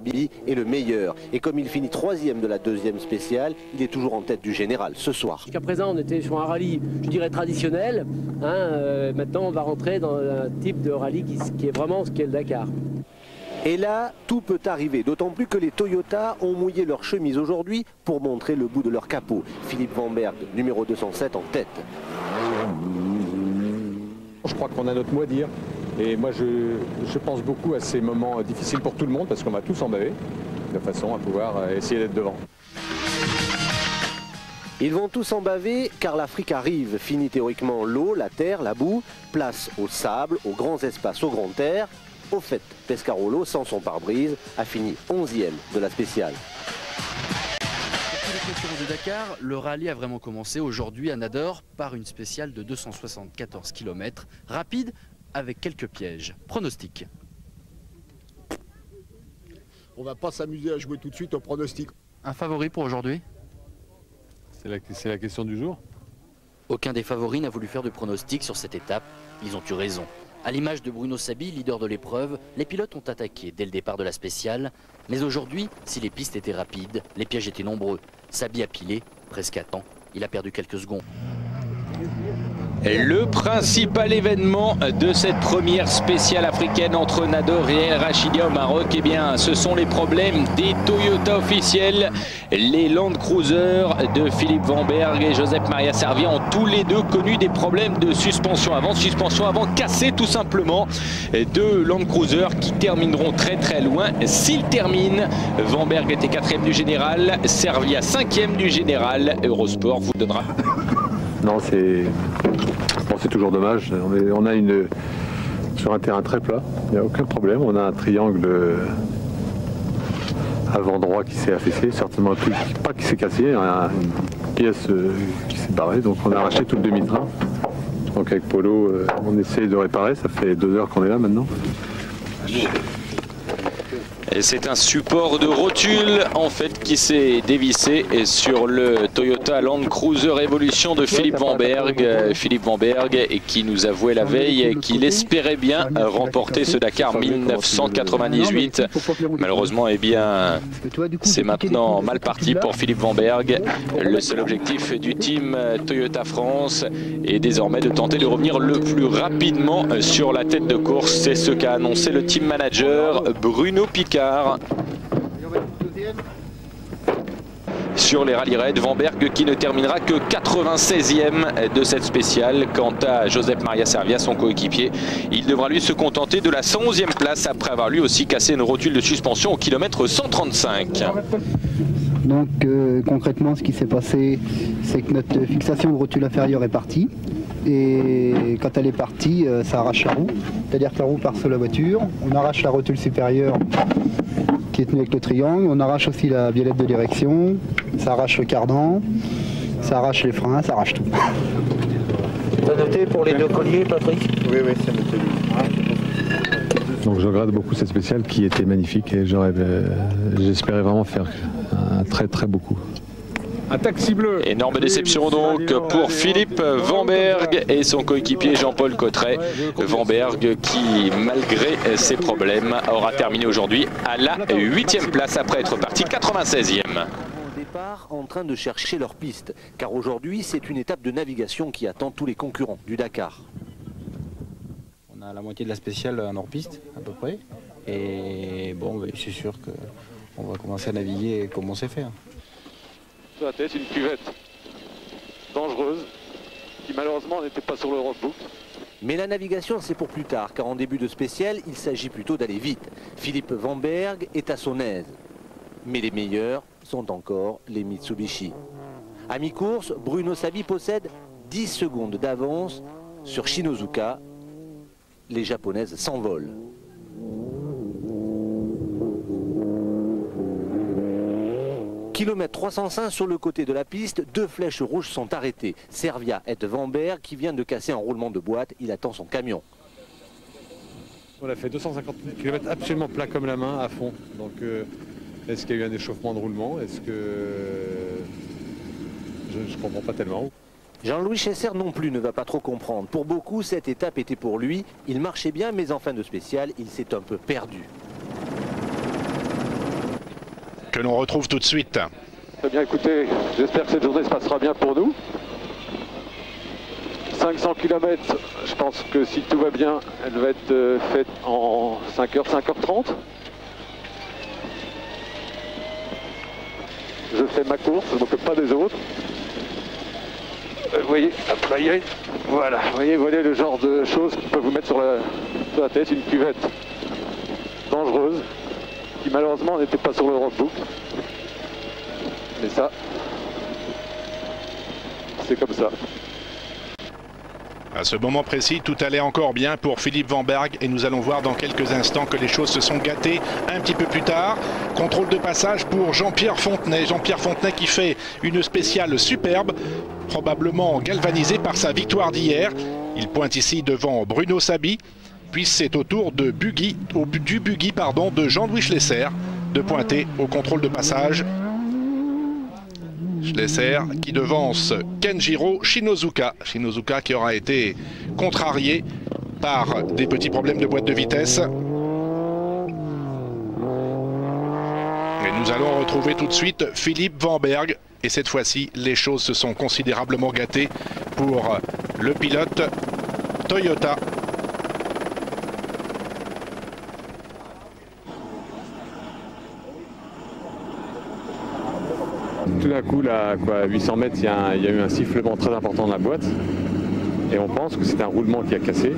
Sabi est le meilleur. Et comme il finit 3e de la 2e spéciale, il est toujours en tête du général ce soir. Jusqu'à présent, on était sur un rallye, je dirais, traditionnel. Maintenant, on va rentrer dans un type de rallye qui est vraiment ce qu'est le Dakar. Et là, tout peut arriver, d'autant plus que les Toyota ont mouillé leur chemise aujourd'hui pour montrer le bout de leur capot. Philippe Van Berg, numéro 207 en tête. Je crois qu'on a notre mot à dire. Et moi, je pense beaucoup à ces moments difficiles pour tout le monde parce qu'on va tous en baver de façon à pouvoir essayer d'être devant. Ils vont tous en baver car l'Afrique arrive. Fini théoriquement l'eau, la terre, la boue. Place au sable, aux grands espaces, aux grandes terres. Au fait, Pescarolo, sans son pare-brise, a fini 11e de la spéciale. Pour les concurrents de Dakar, le rallye a vraiment commencé aujourd'hui à Nador par une spéciale de 274 km, rapide avec quelques pièges. Pronostic. On va pas s'amuser à jouer tout de suite au pronostic. Un favori pour aujourd'hui? C'est la question du jour. Aucun des favoris n'a voulu faire de pronostic sur cette étape. Ils ont eu raison. À l'image de Bruno Sabi, leader de l'épreuve, les pilotes ont attaqué dès le départ de la spéciale. Mais aujourd'hui, si les pistes étaient rapides, les pièges étaient nombreux. Sabi a pilé, presque à temps. Il a perdu quelques secondes. Le principal événement de cette première spéciale africaine entre Nador et El Rachidia au Maroc, eh bien, ce sont les problèmes des Toyota officiels. Les Land Cruiser de Philippe Van Berg et Josep Maria Servia ont tous les deux connu des problèmes de suspension avant cassée tout simplement. Deux Land Cruiser qui termineront très loin. S'ils terminent, Van Berg était 4e du général, Servia 5e du général. Eurosport vous donnera. Non, c'est toujours dommage. On a sur un terrain très plat, il n'y a aucun problème. On a un triangle avant droit qui s'est affaissé, certainement pas qui s'est cassé, une pièce qui s'est barrée. Donc on a arraché tout le demi-train. Donc avec Polo, on essaie de réparer. Ça fait 2 heures qu'on est là maintenant. C'est un support de rotule en fait qui s'est dévissé sur le Toyota Land Cruiser Evolution de Philippe Van Berg. Philippe Van Berg et qui nous avouait la veille qu'il espérait bien remporter ce Dakar 1998. Malheureusement, eh bien, c'est maintenant mal parti pour Philippe Van Berg. Le seul objectif du team Toyota France est désormais de tenter de revenir le plus rapidement sur la tête de course. C'est ce qu'a annoncé le team manager Bruno Picard. Sur les rallye raids, Van Berg qui ne terminera que 96e de cette spéciale. Quant à Josep Maria Servia, son coéquipier, il devra lui se contenter de la 111e place après avoir lui aussi cassé une rotule de suspension au kilomètre 135. Donc concrètement, ce qui s'est passé, c'est que notre fixation de rotule inférieure est partie. Et quand elle est partie, ça arrache la roue. C'est-à-dire que la roue part sur la voiture. On arrache la rotule supérieure qui est tenue avec le triangle. On arrache aussi la biellette de direction. Ça arrache le cardan. Ça arrache les freins. Ça arrache tout. T'as noté pour les 2 colliers, Patrick? Oui, c'est noté. Donc je regrette beaucoup cette spéciale qui était magnifique et j'espérais vraiment faire un très beau coup. Un taxi bleu. Énorme déception donc pour Philippe Van Berg et son coéquipier Jean-Paul Cotret. Van Berg qui, malgré ses problèmes, aura terminé aujourd'hui à la 8e place après être parti 96e. Au départ, en train de chercher leur piste, car aujourd'hui c'est une étape de navigation qui attend tous les concurrents du Dakar. On a la moitié de la spéciale en hors-piste à peu près. Et bon, c'est sûr qu'on va commencer à naviguer comme on sait faire. Sur la tête, une cuvette dangereuse qui malheureusement n'était pas sur le roadbook. Mais la navigation c'est pour plus tard, car en début de spéciale, il s'agit plutôt d'aller vite. Philippe Van Berg est à son aise. Mais les meilleurs sont encore les Mitsubishi. À mi-course, Bruno Sabi possède 10 secondes d'avance sur Shinozuka. Les Japonaises s'envolent. Kilomètre 305 sur le côté de la piste, 2 flèches rouges sont arrêtées. Servia et Van Berg qui vient de casser un roulement de boîte, il attend son camion. On a fait 250 km absolument plat comme la main, à fond. Donc est-ce qu'il y a eu un échauffement de roulement? Est-ce que... Je ne comprends pas tellement. Jean-Louis Chesser non plus ne va pas trop comprendre. Pour beaucoup, cette étape était pour lui. Il marchait bien, mais en fin de spéciale, il s'est un peu perdu. que l'on retrouve tout de suite. Très bien, écoutez, j'espère que cette journée se passera bien pour nous. 500 km, je pense que si tout va bien, elle va être faite en 5h, 5h30. Je fais ma course, je ne m'occupe pas des autres. Vous voyez, hop, là, voilà, vous voyez le genre de choses qui peuvent vous mettre sur la tête, une cuvette dangereuse, qui malheureusement n'était pas sur le roadbook. Mais ça, c'est comme ça. À ce moment précis, tout allait encore bien pour Philippe Vanberg et nous allons voir dans quelques instants que les choses se sont gâtées un petit peu plus tard. Contrôle de passage pour Jean-Pierre Fontenay. Jean-Pierre Fontenay qui fait une spéciale superbe, probablement galvanisé par sa victoire d'hier. Il pointe ici devant Bruno Sabi, puis c'est au tour de buggy de Jean-Louis Schlesser de pointer au contrôle de passage. Schlesser qui devance Kenjiro Shinozuka. Shinozuka qui aura été contrarié par des petits problèmes de boîte de vitesse. Et nous allons retrouver tout de suite Philippe Vanberg. Et cette fois-ci, les choses se sont considérablement gâtées pour le pilote Toyota. Tout d'un coup, là, à 800 mètres, il y a eu un sifflement très important de la boîte. Et on pense que c'est un roulement qui a cassé.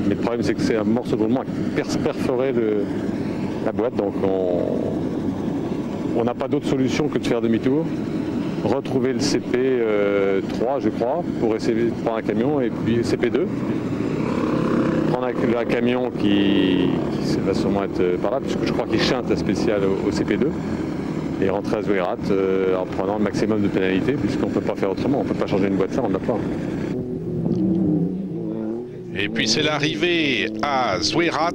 Mais le problème, c'est que c'est un morceau de roulement qui a perforé la boîte. Donc on n'a pas d'autre solution que de faire demi-tour. Retrouver le CP3, je crois, pour essayer de prendre un camion. Et puis CP2. Prendre un camion qui va sûrement être par là, puisque je crois qu'il chante la spéciale au CP2. Et rentrer à Zouérat en prenant le maximum de pénalités, puisqu'on ne peut pas faire autrement, on ne peut pas changer une boîte ça, on ne l'a pas. Et puis c'est l'arrivée à Zouérat,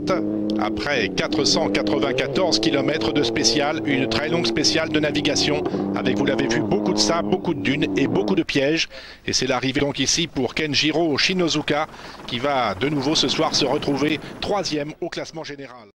après 494 km de spéciale, une très longue spéciale de navigation, avec, vous l'avez vu, beaucoup de sable, beaucoup de dunes et beaucoup de pièges. Et c'est l'arrivée donc ici pour Kenjiro Shinozuka, qui va de nouveau ce soir se retrouver 3e au classement général.